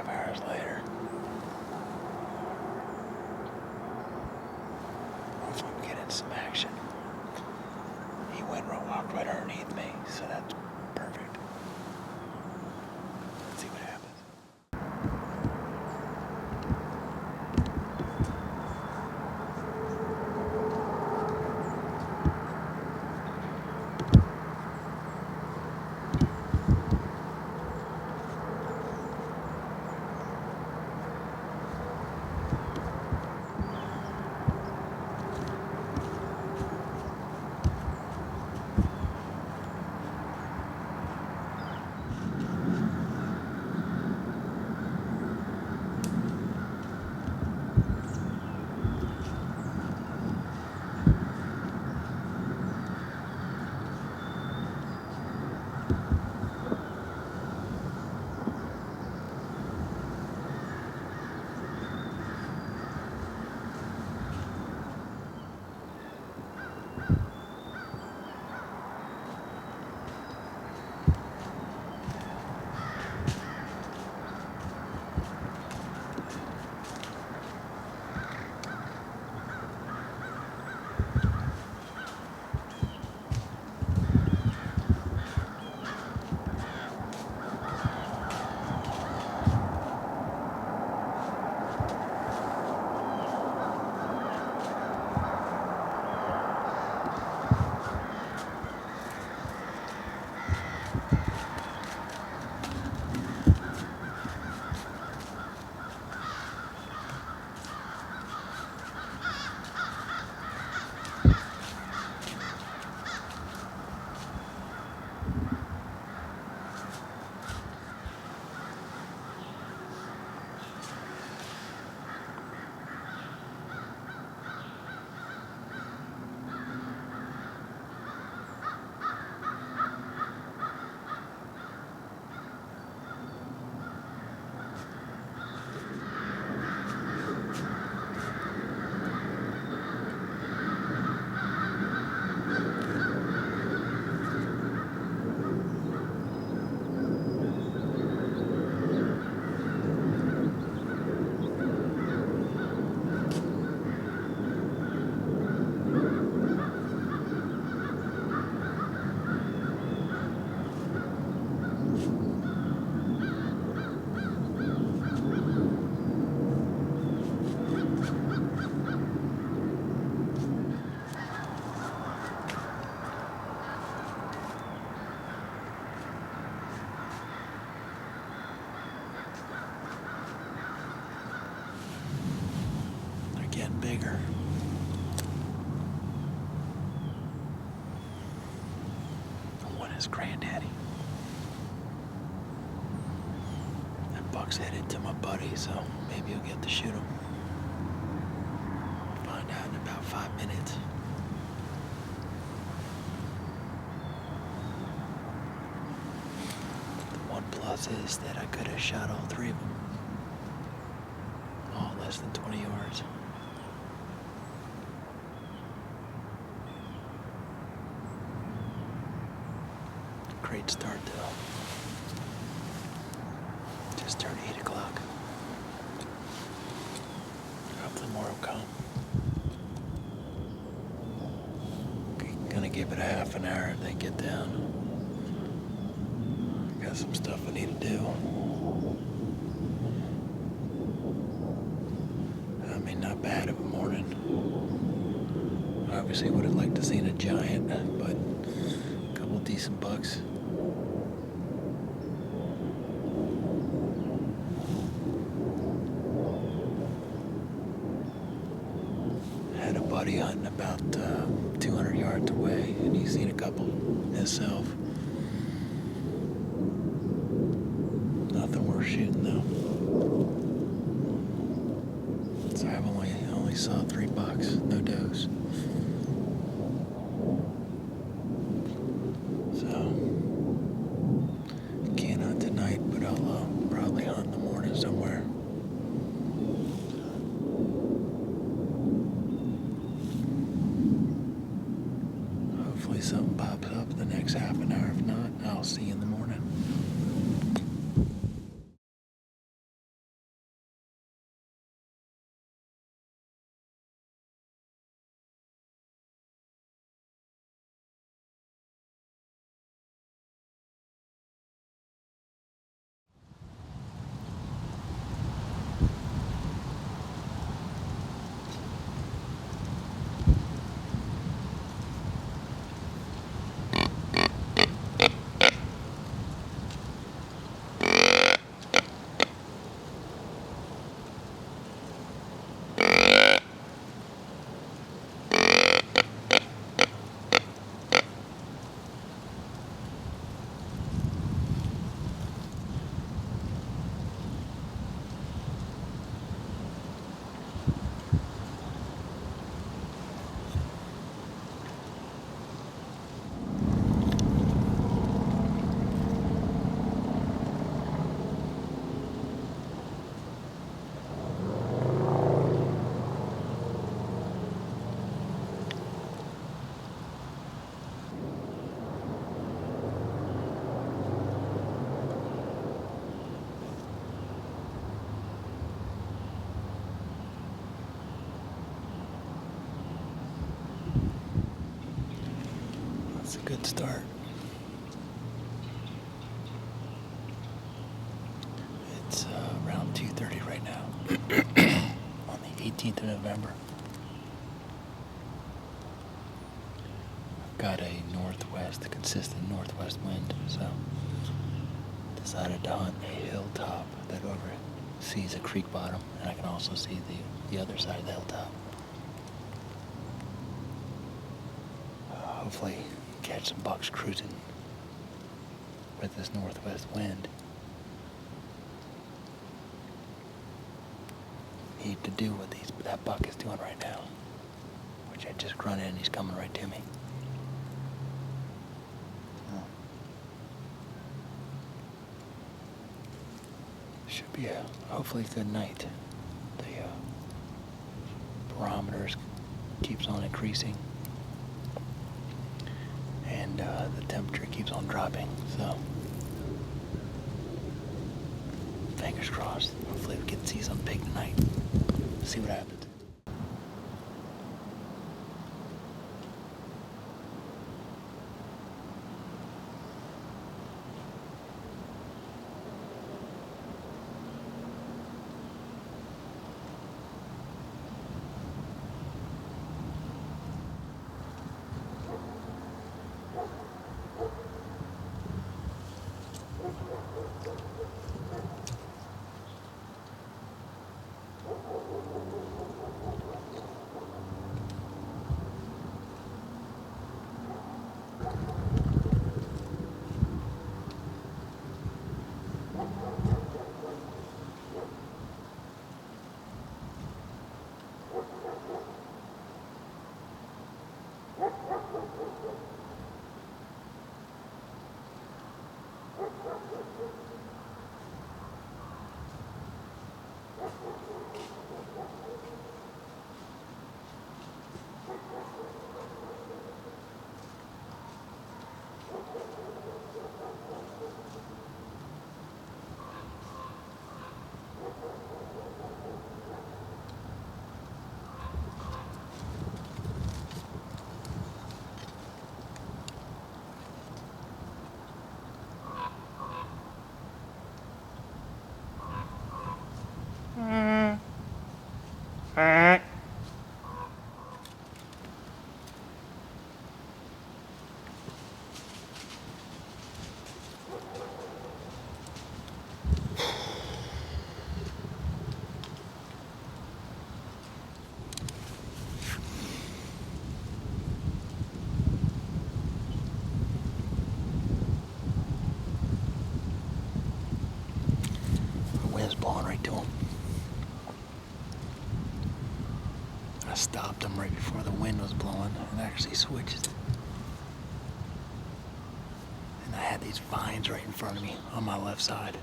5 hours later. Hopefully we get in some action. He walked right underneath me, so that's perfect. Let's see what happens. Getting bigger. One is Granddaddy. That buck's headed to my buddy, so maybe he'll get to shoot him. Find out in about 5 minutes. The one plus is that I could have shot all 3 of them. All less than 20 yards. Great start though. Just turned 8 o'clock. Hopefully more will come. Gonna give it a half an hour and then get down. Got some stuff I need to do. I mean, not bad of a morning. Obviously would have liked to seen a giant, but a couple decent bucks. Had a buddy hunting about 200 yards away, and he's seen a couple himself. Nothing worth shooting though. So I've only saw 3 bucks, no does. So can't hunt tonight, but I'll probably hunt in the morning somewhere. Hopefully something pops up the next half an hour. If not, I'll see you in the morning. It's a good start. It's around 2:30 right now on the 18th of November. I've got a consistent northwest wind, so decided to hunt a hilltop that oversees a creek bottom, and I can also see the other side of the hilltop. Hopefully catch some bucks cruising with this northwest wind. Need to do what that buck is doing right now, which I just grunted and he's coming right to me. Should be hopefully a good night. The barometer keeps on increasing, and the temperature keeps on dropping, so fingers crossed. Hopefully we can see some pig tonight. See what happens. Blowing right to him. I stopped him right before the wind was blowing and actually switched. And I had these vines right in front of me on my left side.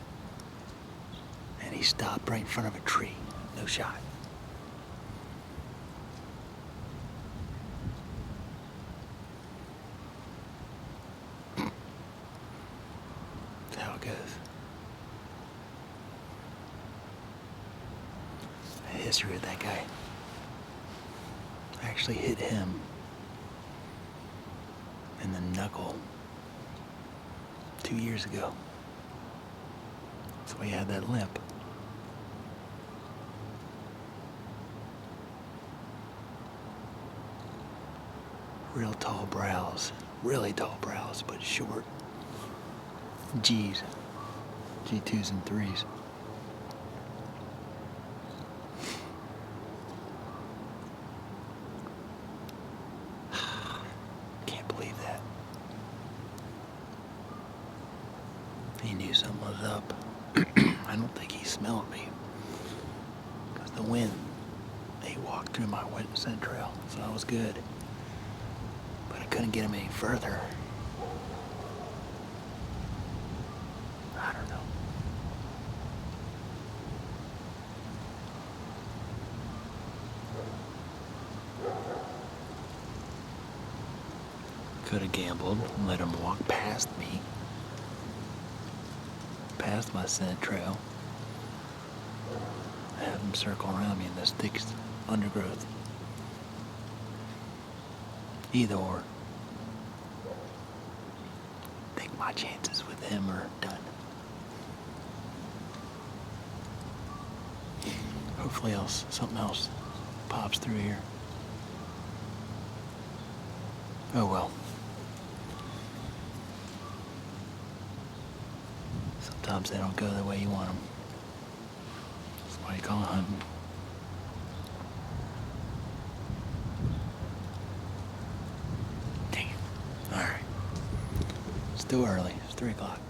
And he stopped right in front of a tree. No shot. That's how it goes. History with that guy. I actually hit him in the knuckle 2 years ago. That's why he had that limp. Real tall brows. Really tall brows, but short. G's. G2s and 3s. He knew something was up. I don't think he smelled me. Because the wind, he walked through my wet scent trail, so I was good. But I couldn't get him any further. I don't know. Could have gambled and let him walk past me. Past my scent trail. Have him circle around me in this thick undergrowth. Either or. think my chances with him are done. Hopefully something else pops through here. Oh well. Sometimes they don't go the way you want them. That's why you call it hunting. Dang it. Alright. It's still early. It's 3 o'clock.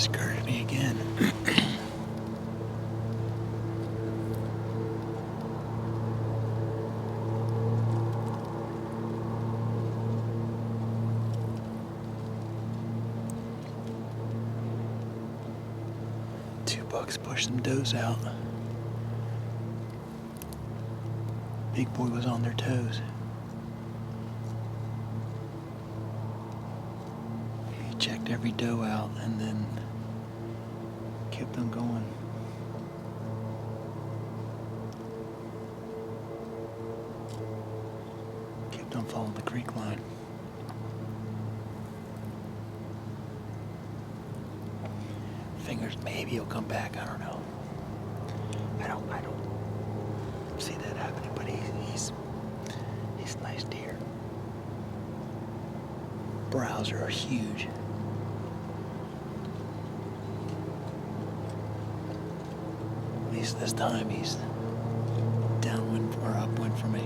Skirted me again. $2 pushed some does out. Big boy was on their toes. He checked every doe out and then kept on going. Kept on following the creek line. Fingers maybe he'll come back, I don't know. I don't see that happening, but he's a nice deer. Brows are huge. At least this time he's downwind or upwind for me.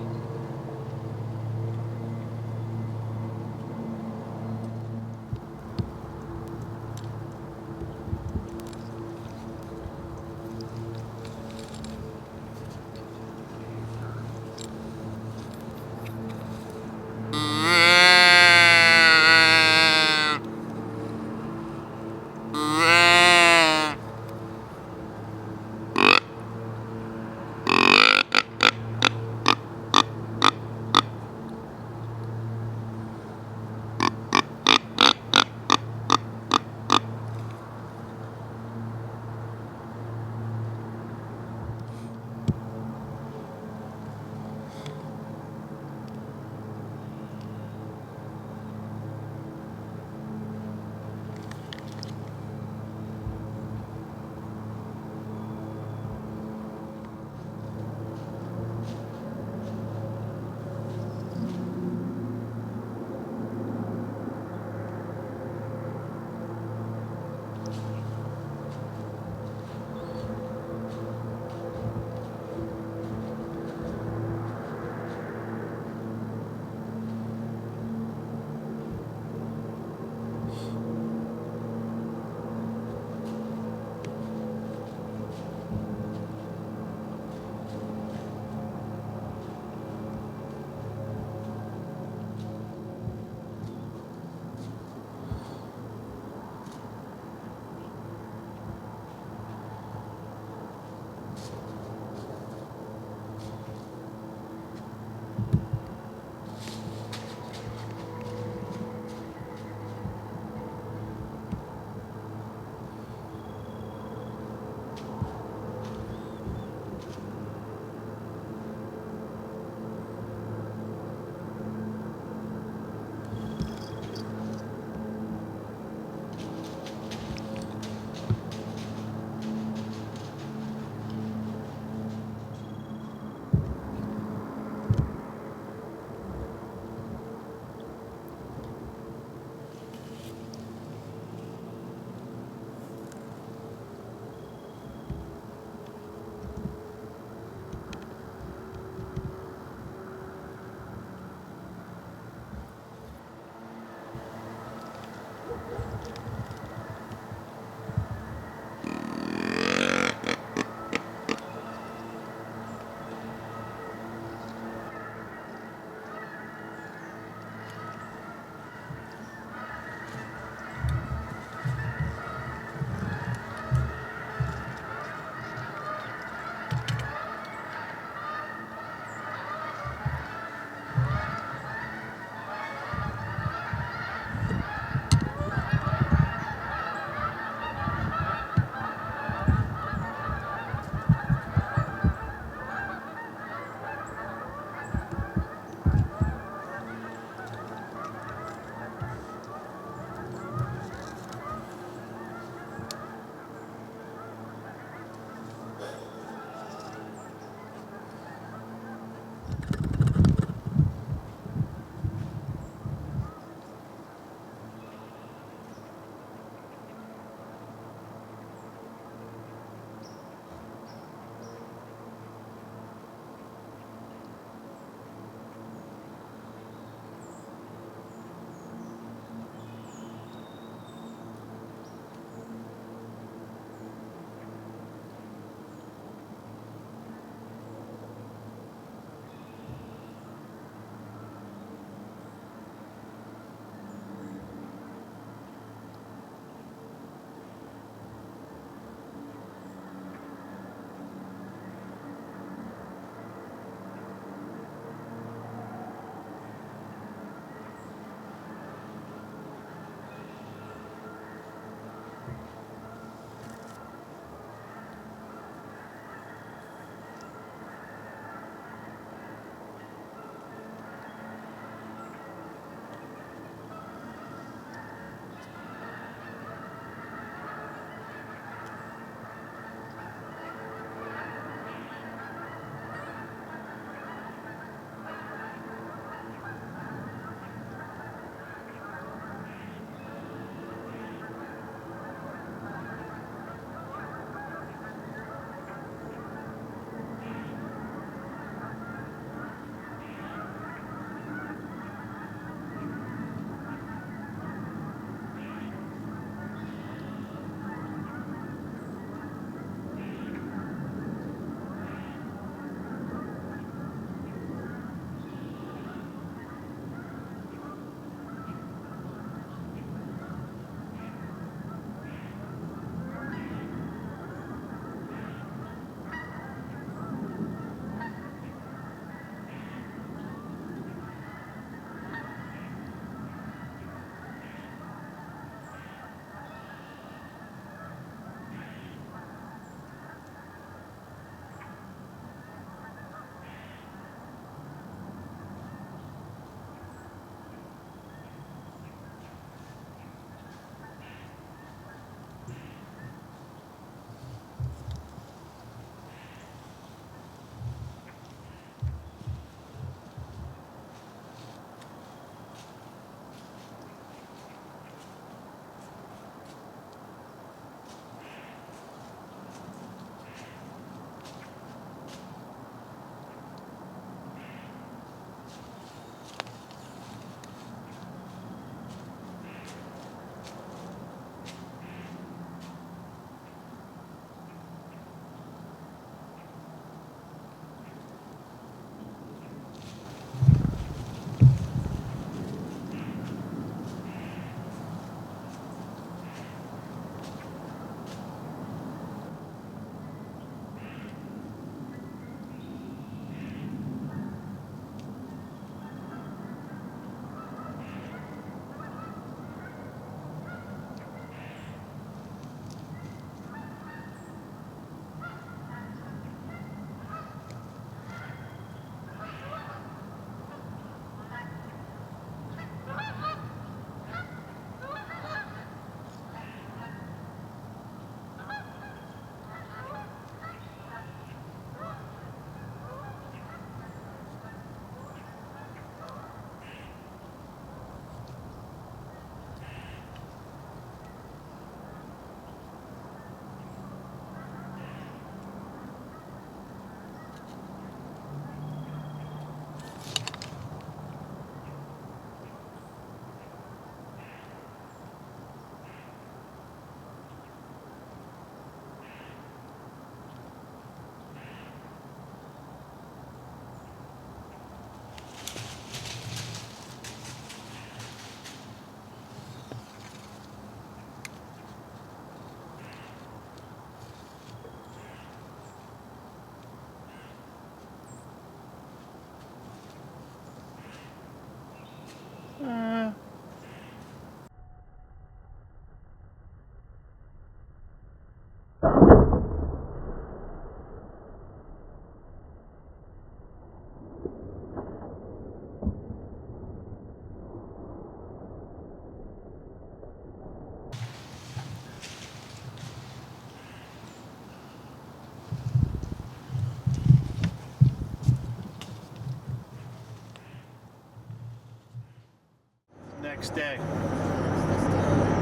day.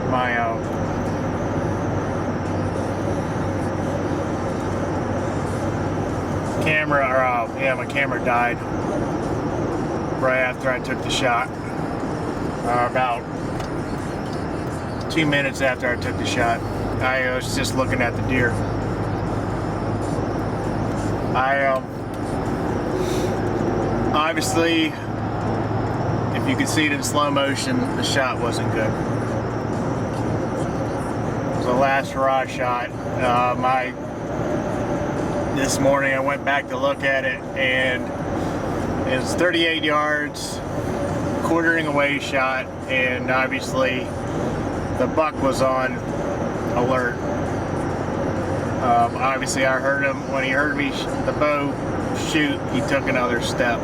My my camera died right after I took the shot. About 2 minutes after I took the shot. I was just looking at the deer. Obviously, if you could see it in slow motion, the shot wasn't good. It was the last hurrah shot. This morning I went back to look at it, and it was 38 yards, quartering away shot, and obviously the buck was on alert. Obviously I heard him, when he heard me the bow shoot, he took another step.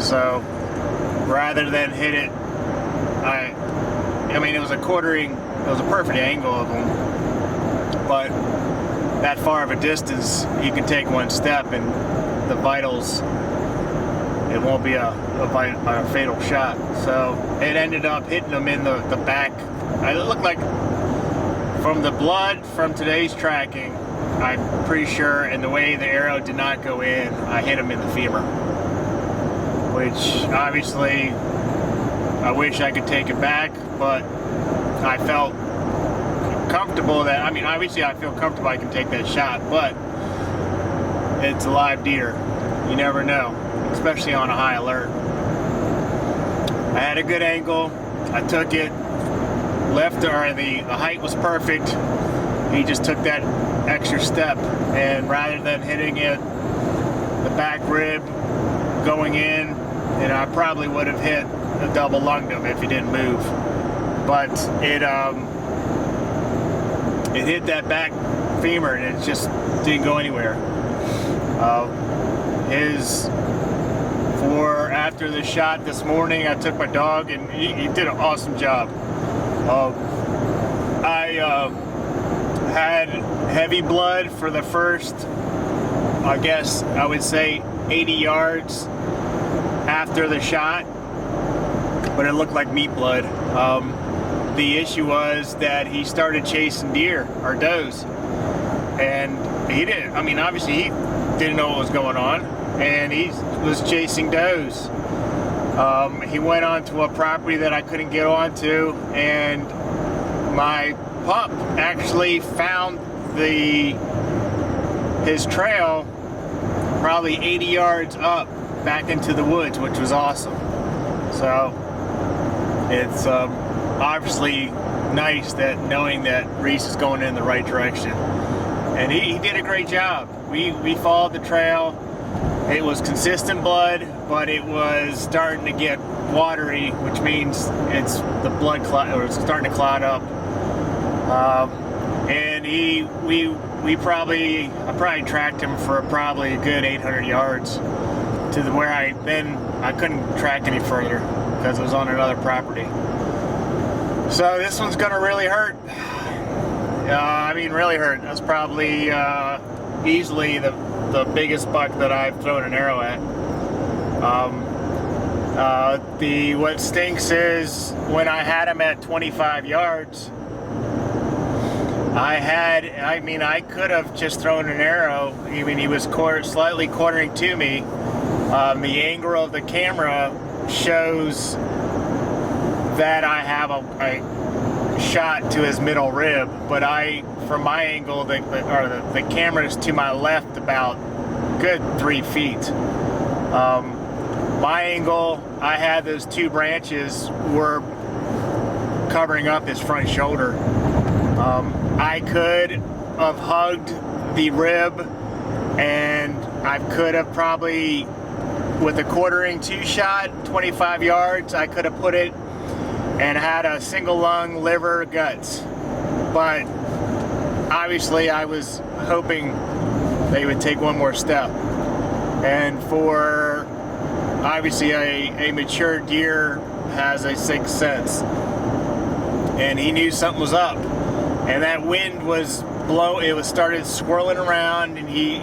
So rather than hit it, I mean it was a perfect angle of him, but that far of a distance, he can take one step and the vitals, it won't be a fatal shot. So it ended up hitting him in the back. It looked like, from the blood from today's tracking, I'm pretty sure, and the way the arrow did not go in, I hit him in the femur. Which obviously I wish I could take it back, but I felt comfortable that, I mean, obviously I feel comfortable I can take that shot, but it's a live deer. You never know, especially on a high alert. I had a good angle. I took it. The height was perfect. He just took that extra step, and rather than hitting it, the back rib going in, and I probably would have hit a double lunged him if he didn't move. But it hit that back femur, and it just didn't go anywhere. After the shot this morning, I took my dog, and he did an awesome job. I had heavy blood for the first, I guess I would say 80 yards after the shot, but it looked like meat blood. The issue was that he started chasing deer, or does, and he didn't, I mean, obviously he didn't know what was going on, and he was chasing does. He went onto a property that I couldn't get onto, and my pup actually found his trail probably 80 yards up back into the woods, which was awesome. So it's obviously nice that knowing that Reese is going in the right direction, and he did a great job. We followed the trail. It was consistent blood, but it was starting to get watery, which means it's the blood clot, or it's starting to clot up. And I probably tracked him for probably a good 800 yards to where I couldn't track any further because it was on another property. So this one's gonna really hurt. I mean, really hurt. That's probably easily the biggest buck that I've thrown an arrow at. What stinks is when I had him at 25 yards, I could have just thrown an arrow. I mean, he was slightly quartering to me. The angle of the camera shows that I have a shot to his middle rib, but from my angle, the camera is to my left about good 3 feet. My angle, I had those two branches were covering up his front shoulder. I could have hugged the rib, and I could have probably, with a quartering two shot, 25 yards, I could have put it and had a single lung, liver, guts. But obviously I was hoping they would take one more step. And for obviously a mature deer has a sixth sense, and he knew something was up. And that wind was started swirling around, and he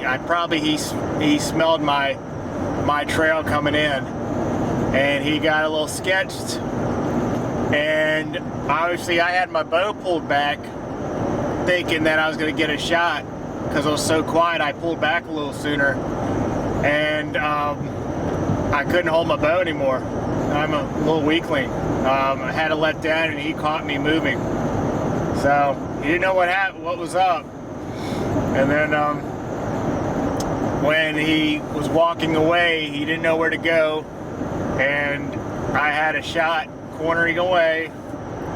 smelled my trail coming in, and he got a little sketched. And obviously I had my bow pulled back thinking that I was going to get a shot. Because it was so quiet, I pulled back a little sooner. And I couldn't hold my bow anymore. I'm a little weakling. I had to let down and he caught me moving. So he didn't know what was up. And then when he was walking away, he didn't know where to go. And I had a shot cornering away,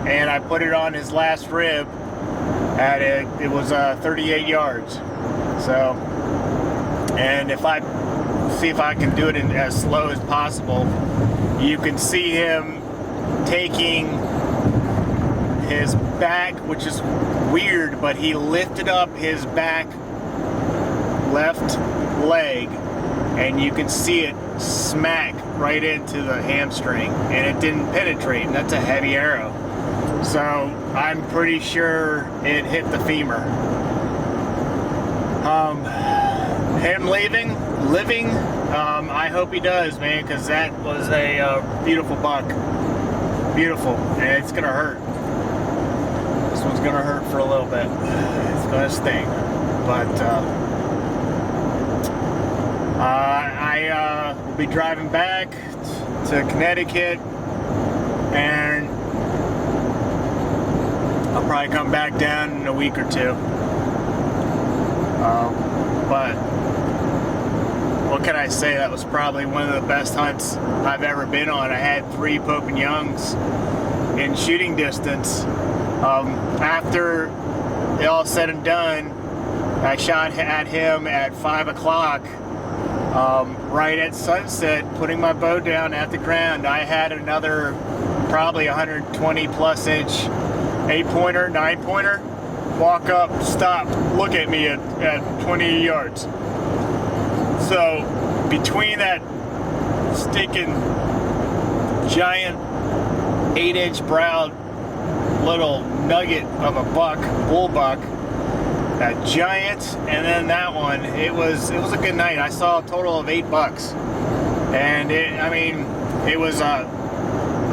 and I put it on his last rib. At it was 38 yards. So, and if I see if I can do it in as slow as possible, you can see him taking his back, which is weird, but he lifted up his back left leg, and you can see it smack right into the hamstring, and it didn't penetrate, and that's a heavy arrow. So I'm pretty sure it hit the femur. Him living, I hope he does, man, because that was a beautiful buck. Beautiful, and it's gonna hurt. This one's gonna hurt for a little bit. It's gonna sting, but I will be driving back to Connecticut, and I'll probably come back down in a week or two. But what can I say? That was probably one of the best hunts I've ever been on. I had 3 Pope and Youngs in shooting distance. After it all said and done, I shot at him at 5 o'clock, right at sunset, putting my bow down at the ground. I had another probably 120 plus inch 8-pointer, 9-pointer, walk up, stop, look at me at 20 yards. So between that stinking giant 8-inch browed little nugget of a buck, bull buck, that giant, and then that one, it was a good night. I saw a total of 8 bucks, and it was a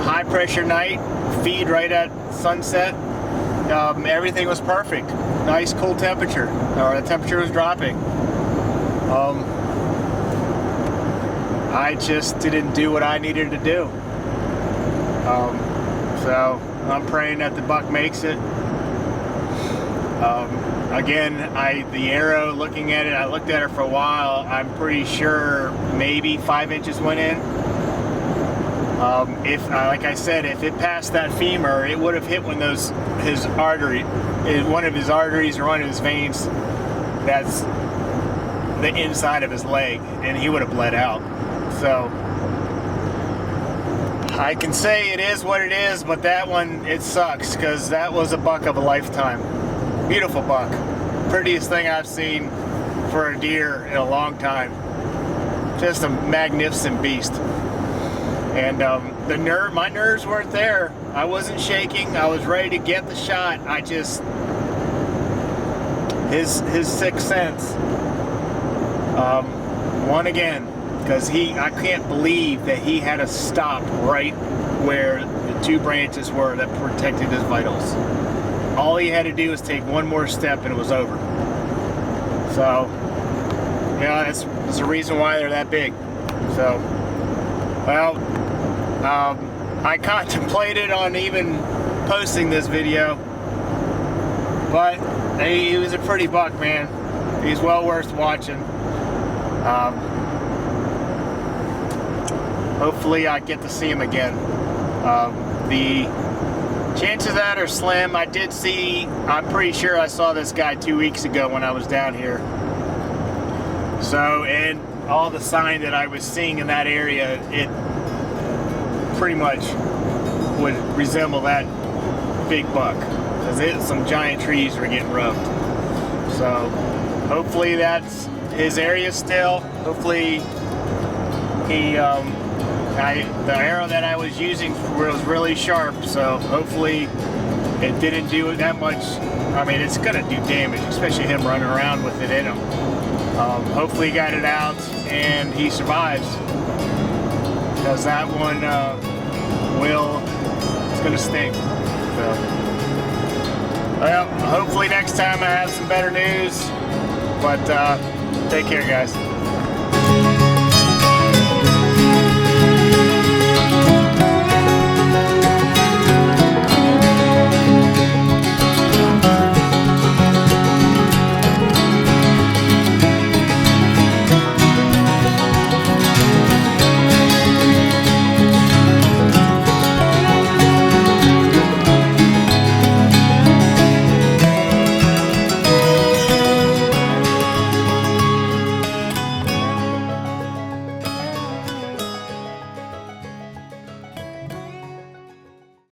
high pressure night, feed right at sunset. Everything was perfect. Nice cool temperature, or the temperature was dropping. I just didn't do what I needed to do. So I'm praying that the buck makes it. Again, the arrow, looking at it, I looked at it for a while. I'm pretty sure maybe 5 inches went in. If, like I said, if it passed that femur, it would have hit one of his arteries or one of his veins. That's the inside of his leg, and he would have bled out. So I can say it is what it is, but that one, it sucks, because that was a buck of a lifetime. Beautiful buck. Prettiest thing I've seen for a deer in a long time. Just a magnificent beast. And my nerves weren't there. I wasn't shaking. I was ready to get the shot. I just, his sixth sense won again, because I can't believe that he had to stop right where the 2 branches were that protected his vitals. All he had to do was take one more step and it was over. So, yeah, that's the reason why they're that big. So, well, I contemplated on even posting this video, but he was a pretty buck, man. He's well worth watching. Hopefully I get to see him again. The chances of that are slim. I'm pretty sure I saw this guy 2 weeks ago when I was down here. So, and all the sign that I was seeing in that area, it pretty much would resemble that big buck, because some giant trees were getting rubbed. So hopefully that's his area still. Hopefully the arrow that I was using was really sharp, so hopefully it didn't do that much. I mean, it's gonna do damage, especially him running around with it in him. Hopefully he got it out and he survives, because that one gonna stink. So, well, hopefully next time I have some better news. But take care, guys.